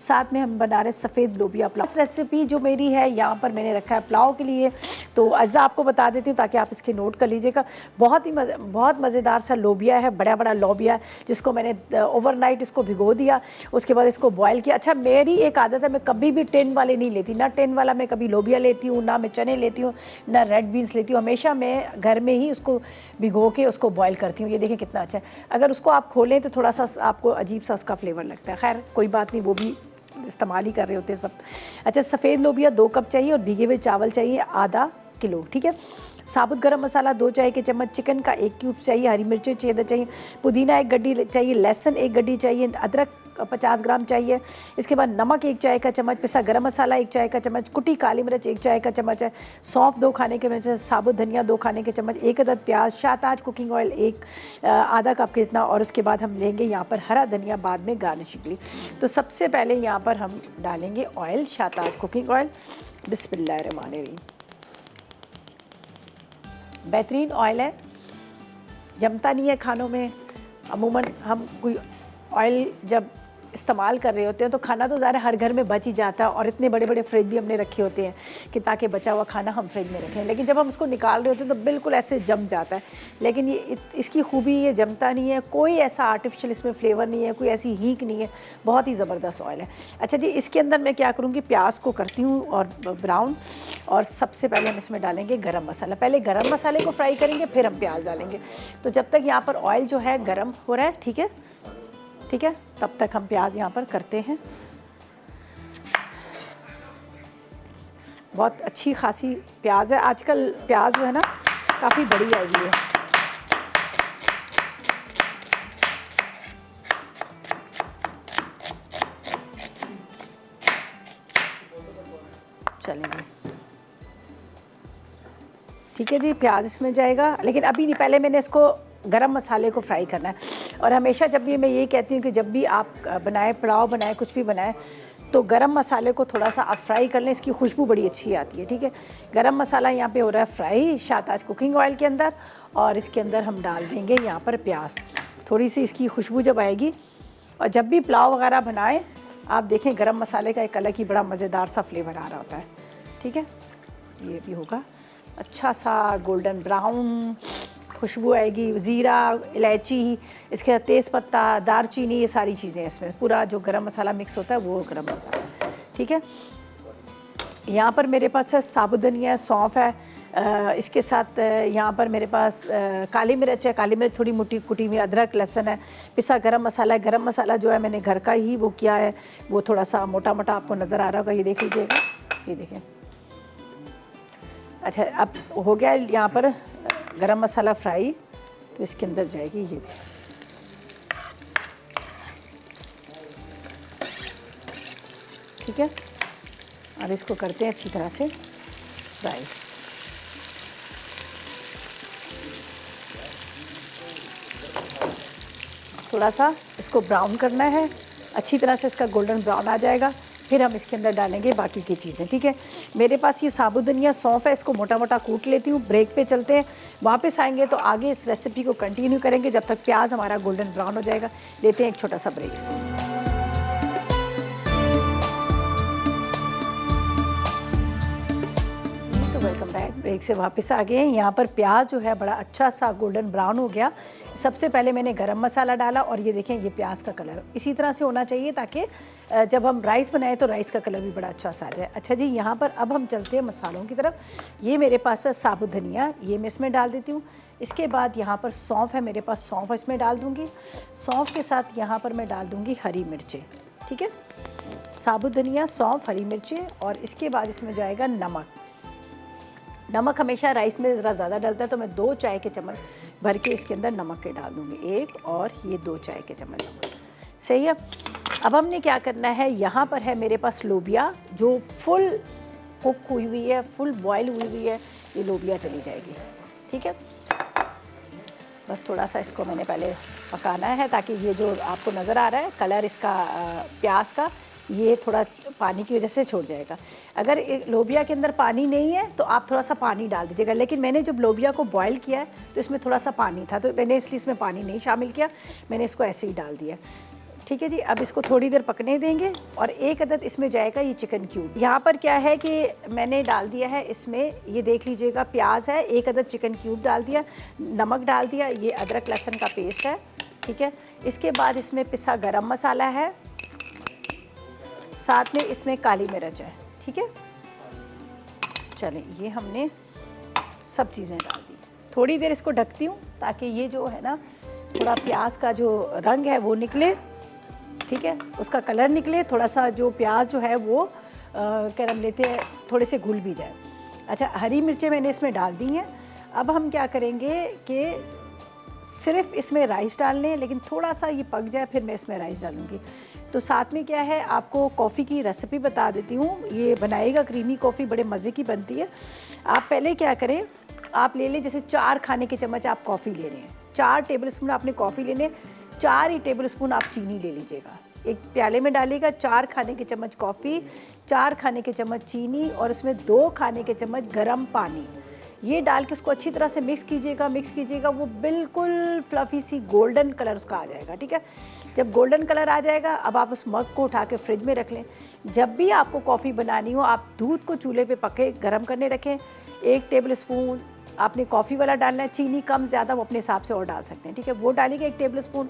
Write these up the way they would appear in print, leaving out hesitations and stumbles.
साथ में हम बना रहे सफ़ेद लोबिया पुलाव। रेसिपी जो मेरी है यहाँ पर मैंने रखा है पुलाव के लिए, तो अज़ा आपको बता देती हूँ ताकि आप इसके नोट कर लीजिएगा। बहुत मज़ेदार सा लोबिया है, बड़ा बड़ा लोबिया है जिसको मैंने ओवरनाइट इसको भिगो दिया, उसके बाद इसको बॉयल किया। अच्छा, मेरी एक आदत है, मैं कभी भी टिन वाले नहीं लेती, ना टिन वाला मैं कभी लोबिया लेती हूँ, ना मैं चने लेती हूँ, ना रेड बीन्स लेती हूँ। हमेशा मैं घर में ही उसको भिगो के उसको बॉयल करती हूँ। ये देखें कितना अच्छा है। अगर उसको आप खोलें तो थोड़ा सा आपको अजीब सा उसका फ्लेवर लगता है। खैर कोई बात नहीं, वो भी इस्तेमाल ही कर रहे होते हैं सब। अच्छा, सफ़ेद लोबिया 2 कप चाहिए और भीगे हुए चावल चाहिए आधा किलो, ठीक है। साबुत गरम मसाला 2 चाय के चम्मच, चिकन का 1 क्यूब चाहिए, हरी मिर्चें 6 चाहिए, पुदीना 1 गड्डी चाहिए, लहसुन 1 गड्डी चाहिए, अदरक 50 ग्राम चाहिए। इसके बाद नमक 1 चाय का चम्मच, पिसा गरम मसाला 1 चाय का चम्मच, कुटी काली मिर्च 1 चाय का चम्मच है, सौंफ 2 खाने के चम्मच, साबुत धनिया 2 खाने के चम्मच, 1 अदद प्याज, शाहताज कुकिंग ऑयल 1 आधा कप के इतना, और उसके बाद हम लेंगे यहाँ पर हरा धनिया बाद में गार्निशिंग के लिए। तो सबसे पहले यहाँ पर हम डालेंगे ऑयल, शाहताज कुकिंग ऑयल। बिस्मिल्लाहिर्रहमानिर्रहीम। बेहतरीन ऑयल है, जमता नहीं है खानों में। अमूमन हम कोई ऑयल जब इस्तेमाल कर रहे होते हैं तो खाना तो ज़्यादा हर घर में बच ही जाता है, और इतने बड़े बड़े फ्रिज भी हमने रखे होते हैं कि ताकि बचा हुआ खाना हम फ्रिज में रखें, लेकिन जब हम उसको निकाल रहे होते हैं तो बिल्कुल ऐसे जम जाता है। लेकिन ये इसकी खूबी, ये जमता नहीं है, कोई ऐसा आर्टिफिशियल इसमें फ्लेवर नहीं है, कोई ऐसी हीक नहीं है, बहुत ही ज़बरदस्त ऑयल है। अच्छा जी, इसके अंदर मैं क्या करूँगी, प्याज को करती हूँ और ब्राउन, और सबसे पहले हम इसमें डालेंगे गरम मसाला। पहले गरम मसाले को फ्राई करेंगे, फिर हम प्याज डालेंगे। तो जब तक यहाँ पर ऑयल जो है गरम हो रहा है, ठीक है, तब तक हम प्याज यहाँ पर करते हैं। बहुत अच्छी खासी प्याज है, आजकल प्याज जो है ना काफ़ी बड़ी आई हुई है। चलेंगे, ठीक है जी, प्याज इसमें जाएगा, लेकिन अभी नहीं, पहले मैंने इसको गरम मसाले को फ्राई करना है। और हमेशा जब भी मैं ये कहती हूँ कि जब भी आप बनाएं, पुलाव बनाएं, कुछ भी बनाएं, तो गरम मसाले को थोड़ा सा आप फ्राई कर लें, इसकी खुशबू बड़ी अच्छी आती है, ठीक है। गरम मसाला यहाँ पे हो रहा है फ्राई शाहताज कुकिंग ऑयल के अंदर, और इसके अंदर हम डाल देंगे यहाँ पर प्याज। थोड़ी सी इसकी खुशबू जब आएगी, और जब भी पुलाव वगैरह बनाएं आप देखें गरम मसाले का एक अलग ही बड़ा मज़ेदार सा फ्लेवर आ रहा होता है, ठीक है। ये भी होगा अच्छा सा गोल्डन ब्राउन, खुशबू आएगी, ज़ीरा, इलायची, इसके साथ तेज़पत्ता, दारचीनी, ये सारी चीज़ें इसमें, पूरा जो गरम मसाला मिक्स होता है वो गरम मसाला है, ठीक है। यहाँ पर मेरे पास है साबुत धनिया, सौंफ है, इसके साथ यहाँ पर मेरे पास काली मिर्च है, काली मिर्च थोड़ी मोटी कुटी हुई, अदरक, लहसुन है, पिसा गरम मसाला है। गरम मसाला जो है मैंने घर का ही वो किया है, वो थोड़ा सा मोटा मोटा आपको नज़र आ रहा होगा, ये देख लीजिएगा, ये देखें। अच्छा, अब हो गया यहाँ पर गरम मसाला फ्राई, तो इसके अंदर जाएगी ये, ठीक है। अब इसको करते हैं अच्छी तरह से फ्राई। थोड़ा सा इसको ब्राउन करना है, अच्छी तरह से इसका गोल्डन ब्राउन आ जाएगा, फिर हम इसके अंदर डालेंगे बाकी की चीज़ें, ठीक है। मेरे पास ये साबुत धनिया, सौंफ है, इसको मोटा मोटा कूट लेती हूँ। ब्रेक पे चलते हैं, वापस आएंगे तो आगे इस रेसिपी को कंटिन्यू करेंगे जब तक प्याज हमारा गोल्डन ब्राउन हो जाएगा। लेते हैं एक छोटा सा ब्रेक। तो वेलकम बैक, ब्रेक से वापस आ गए हैं। यहाँ पर प्याज जो है बड़ा अच्छा सा गोल्डन ब्राउन हो गया। सबसे पहले मैंने गरम मसाला डाला, और ये देखें ये प्याज का कलर इसी तरह से होना चाहिए ताकि जब हम राइस बनाएं तो राइस का कलर भी बड़ा अच्छा सा आ जाए। अच्छा जी, यहाँ पर अब हम चलते हैं मसालों की तरफ। ये मेरे पास है साबुत धनिया, ये मैं इसमें डाल देती हूँ। इसके बाद यहाँ पर सौंफ है मेरे पास, सौंफ इसमें डाल दूँगी। सौंफ के साथ यहाँ पर मैं डाल दूँगी हरी मिर्चें, ठीक है। साबुत धनिया, सौंफ, हरी मिर्चें, और इसके बाद इसमें जाएगा नमक। नमक हमेशा राइस में ज़रा ज़्यादा डलता है, तो मैं 2 चाय के चम्मच भर के इसके अंदर नमक के डाल दूँगी, 1 और ये 2 चाय के चम्मच नमक, सही है। अब हमने क्या करना है, यहाँ पर है मेरे पास लोबिया जो फुल कुक हुई हुई है, फुल बॉयल हुई हुई है, ये लोबिया चली जाएगी, ठीक है। बस थोड़ा सा इसको मैंने पहले पकाना है ताकि ये जो आपको नज़र आ रहा है कलर इसका प्याज का, ये थोड़ा पानी की वजह से छोड़ जाएगा। अगर लोबिया के अंदर पानी नहीं है तो आप थोड़ा सा पानी डाल दीजिएगा, लेकिन मैंने जब लोबिया को बॉयल किया है तो इसमें थोड़ा सा पानी था, तो मैंने इसलिए इसमें पानी नहीं शामिल किया, मैंने इसको ऐसे ही डाल दिया, ठीक है जी। अब इसको थोड़ी देर पकने देंगे और एक अदद इसमें जाएगा ये चिकन क्यूब। यहाँ पर क्या है कि मैंने डाल दिया है इसमें, ये देख लीजिएगा, प्याज है, एक अदद चिकन क्यूब डाल दिया, नमक डाल दिया, ये अदरक लहसुन का पेस्ट है, ठीक है। इसके बाद इसमें पिसा गरम मसाला है, साथ में इसमें काली मिर्च है, ठीक है। चलें, ये हमने सब चीज़ें डाल दी। थोड़ी देर इसको ढकती हूँ ताकि ये जो है ना थोड़ा प्याज का जो रंग है वो निकले, ठीक है, उसका कलर निकले, थोड़ा सा जो प्याज जो है वो क्या नाम लेते हैं, थोड़े से घुल भी जाए। अच्छा, हरी मिर्चें मैंने इसमें डाल दी हैं। अब हम क्या करेंगे कि सिर्फ इसमें राइस डालने हैं, लेकिन थोड़ा सा ये पक जाए फिर मैं इसमें राइस डालूँगी। तो साथ में क्या है, आपको कॉफ़ी की रेसिपी बता देती हूँ, ये बनाएगा क्रीमी कॉफ़ी, बड़े मज़े की बनती है। आप पहले क्या करें, आप ले लें जैसे 4 खाने के चम्मच आप कॉफ़ी ले रहे हैं, 4 टेबल स्पून आपने कॉफ़ी लेने, 4 ही टेबल स्पून आप चीनी ले लीजिएगा। एक प्याले में डालिएगा 4 खाने के चम्मच कॉफ़ी, 4 खाने के चम्मच चीनी और उसमें 2 खाने के चम्मच गर्म पानी, ये डाल के उसको अच्छी तरह से मिक्स कीजिएगा। वो बिल्कुल फ्लफ़ी सी गोल्डन कलर उसका आ जाएगा, ठीक है। जब गोल्डन कलर आ जाएगा, अब आप उस मग को उठा के फ्रिज में रख लें। जब भी आपको कॉफ़ी बनानी हो, आप दूध को चूल्हे पे पके गरम करने रखें। 1 टेबल स्पून आपने कॉफ़ी वाला डालना है, चीनी कम ज़्यादा वो अपने हिसाब से और डाल सकते हैं, ठीक है। वो डालिएगा 1 टेबल स्पून,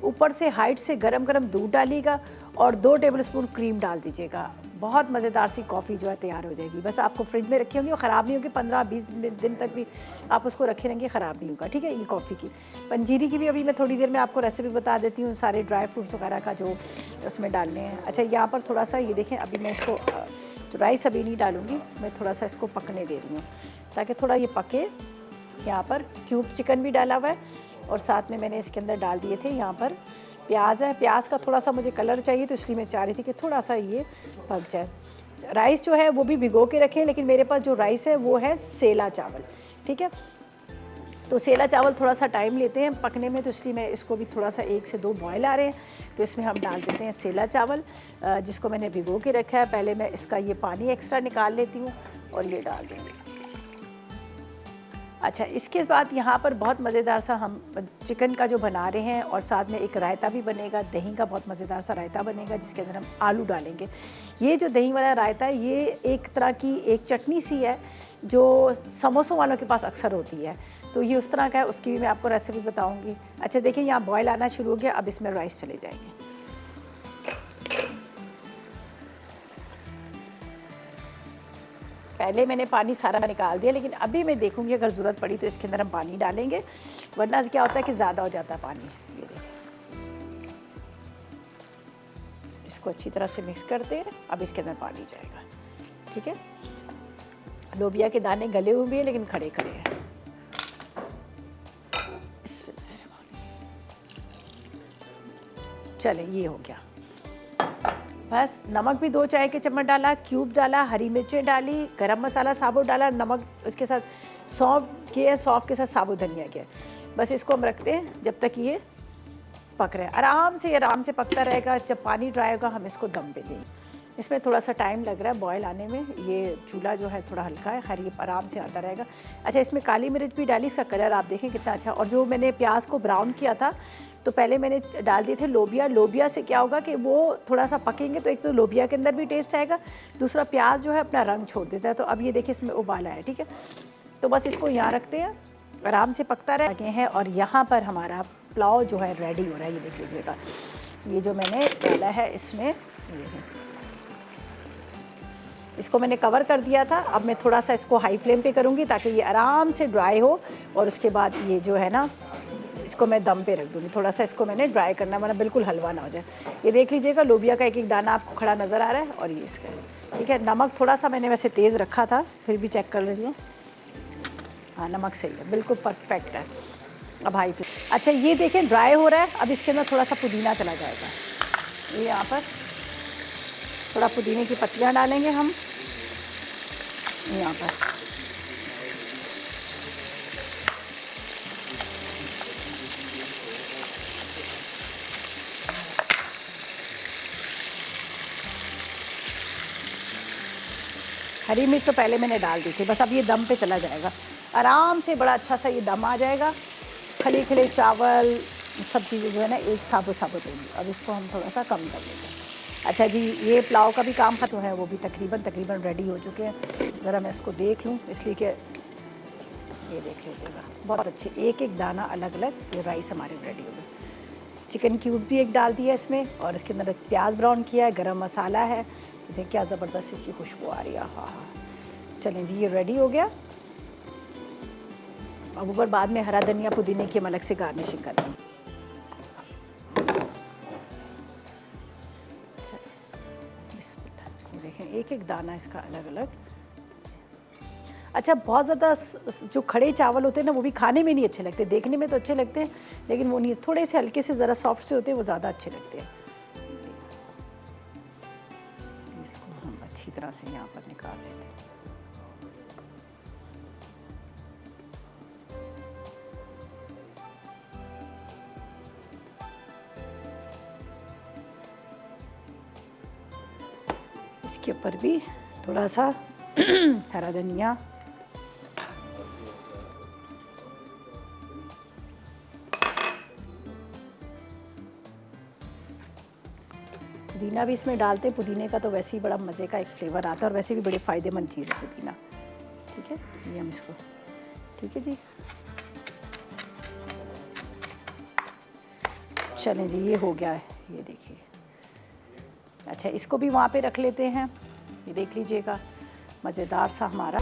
ऊपर से हाइट से गरम दूध डालिएगा और 2 टेबल स्पून क्रीम डाल दीजिएगा। बहुत मज़ेदार सी कॉफ़ी जो है तैयार हो जाएगी। बस आपको फ्रिज में रखी होंगी और ख़राब नहीं होगी, 15-20 दिन तक भी आप उसको रखे रहेंगे, ख़राब नहीं होगा, ठीक है। ये कॉफ़ी की, पंजीरी की भी अभी मैं थोड़ी देर में आपको रेसिपी बता देती हूँ, सारे ड्राई फ्रूट्स वगैरह का जो उसमें डालने हैं। अच्छा, यहाँ पर थोड़ा सा ये देखें, अभी मैं इसको तो राइस अभी नहीं डालूँगी, मैं थोड़ा सा इसको पकने दे रही हूँ ताकि थोड़ा ये पके। यहाँ पर क्यूब चिकन भी डाला हुआ है और साथ में मैंने इसके अंदर डाल दिए थे, यहाँ पर प्याज है। प्याज का थोड़ा सा मुझे कलर चाहिए तो इसलिए मैं चाह रही थी कि थोड़ा सा ये पक जाए। राइस जो है वो भी भिगो के रखें, लेकिन मेरे पास जो राइस है वो है सेला चावल, ठीक है। तो सेला चावल थोड़ा सा टाइम लेते हैं पकने में, तो इसलिए मैं इसको भी थोड़ा सा 1 से 2 बॉयल आ रहे हैं, तो इसमें हम डाल देते हैं सेला चावल जिसको मैंने भिगो के रखा है। पहले मैं इसका ये पानी एक्स्ट्रा निकाल लेती हूँ और ये डाल देंगे। अच्छा, इसके बाद यहाँ पर बहुत मज़ेदार सा हम चिकन का जो बना रहे हैं और साथ में एक रायता भी बनेगा, दही का बहुत मज़ेदार सा रायता बनेगा जिसके अंदर हम आलू डालेंगे। ये जो दही वाला रायता है ये एक तरह की एक चटनी सी है जो समोसों वालों के पास अक्सर होती है, तो ये उस तरह का है, उसकी भी मैं आपको रेसिपी बताऊँगी। अच्छा देखिए, यहाँ बॉयल आना शुरू हो गया, अब इसमें राइस चले जाएंगे। पहले मैंने पानी सारा निकाल दिया, लेकिन अभी मैं देखूंगी अगर ज़रूरत पड़ी तो इसके अंदर हम पानी डालेंगे, वरना क्या होता है कि ज़्यादा हो जाता है पानी। ये देखिए, इसको अच्छी तरह से मिक्स करते हैं। अब इसके अंदर पानी जाएगा, ठीक है। लोबिया के दाने गले हुए भी हैं लेकिन खड़े खड़े हैं। चले, ये हो गया। बस नमक भी 2 चाय के चम्मच डाला, क्यूब डाला, हरी मिर्चें डाली, गरम मसाला साबुत डाला, नमक उसके साथ सौंफ किया, सौंफ के साथ साबुत धनिया किया। बस इसको हम रखते हैं जब तक ये पक रहा है। आराम से पकता रहेगा। जब पानी ड्राई होगा हम इसको दम पे देंगे। इसमें थोड़ा सा टाइम लग रहा है बॉयल आने में, ये चूल्हा जो है थोड़ा हल्का है, खैर ये आराम से आता रहेगा। अच्छा, इसमें काली मिर्च भी डाली, इसका कलर आप देखें कितना अच्छा। और जो मैंने प्याज को ब्राउन किया था तो पहले मैंने डाल दिए थे लोबिया से क्या होगा कि वो थोड़ा सा पकेंगे तो एक तो लोबिया के अंदर भी टेस्ट आएगा, दूसरा प्याज जो है अपना रंग छोड़ देता है। तो अब ये देखिए इसमें उबाला है, ठीक है। तो बस इसको यहाँ रखते हैं, आराम से पकता रहे हैं। और यहाँ पर हमारा पुलाव जो है रेडी हो रहा है, ये देख लीजिएगा। ये जो मैंने डाला है इसमें, ये है, इसको मैंने कवर कर दिया था। अब मैं थोड़ा सा इसको हाई फ्लेम पे करूँगी ताकि ये आराम से ड्राई हो, और उसके बाद ये जो है ना इसको मैं दम पे रख दूँगी। थोड़ा सा इसको मैंने ड्राई करना, वरना बिल्कुल हलवा ना हो जाए। ये देख लीजिएगा, लोबिया का एक दाना आपको खड़ा नज़र आ रहा है, और ये इसका, ठीक है। नमक थोड़ा सा मैंने वैसे तेज़ रखा था, फिर भी चेक कर लीजिए। हाँ, नमक सही है, बिल्कुल परफेक्ट है। अब हाई फ्लेम। अच्छा, ये देखें ड्राई हो रहा है। अब इसके अंदर थोड़ा सा पुदीना चला जाएगा। ये यहाँ पर थोड़ा पुदीने की पत्तियाँ डालेंगे हम यहाँ पर। हरी मिर्च तो पहले मैंने डाल दी थी, बस अब ये दम पे चला जाएगा आराम से। बड़ा अच्छा सा ये दम आ जाएगा। खले खले चावल, सब चीज़ें जो है ना एक साबुत साबुत होंगी। अब इसको हम थोड़ा सा कम कर लेते हैं। अच्छा जी, ये पुलाव का भी काम खत्म है, वो भी तकरीबन रेडी हो चुके हैं। ज़रा मैं इसको देख लूँ, इसलिए कि ये देख लीजिएगा बहुत अच्छे, एक एक दाना अलग अलग। ये राइस हमारे रेडी हो गए। चिकन क्यूब भी एक डाल दिया इसमें, और इसके अंदर प्याज ब्राउन किया है, गरम मसाला है। देखिए क्या ज़बरदस्त इसकी खुशबू आ रही है। हाँ हाँ, चलें जी, ये रेडी हो गया। अब ऊपर बाद में हरा धनिया पुदीने की हम अलग से गार्निशिंग कर देंगे। बिस्मिल्लाह, देखें एक एक दाना इसका अलग अलग। अच्छा, बहुत ज़्यादा जो खड़े चावल होते हैं ना, वो भी खाने में नहीं अच्छे लगते, देखने में तो अच्छे लगते हैं लेकिन वो नहीं, थोड़े से हल्के से ज़रा सॉफ्ट से होते हैं, वो ज़्यादा अच्छे लगते हैं। इसको हम अच्छी तरह से यहाँ पर निकाल लेते हैं। इसके ऊपर भी थोड़ा सा हरा धनिया, पुदीना भी इसमें डालते हैं। पुदीने का तो वैसे ही बड़ा मज़े का एक फ्लेवर आता है, और वैसे भी बड़ी फ़ायदेमंद चीज़ है पुदीना। ठीक है, ये हम इसको, ठीक है जी, चलें जी, ये हो गया है, ये देखिए। अच्छा, इसको भी वहाँ पे रख लेते हैं। ये देख लीजिएगा, मज़ेदार सा हमारा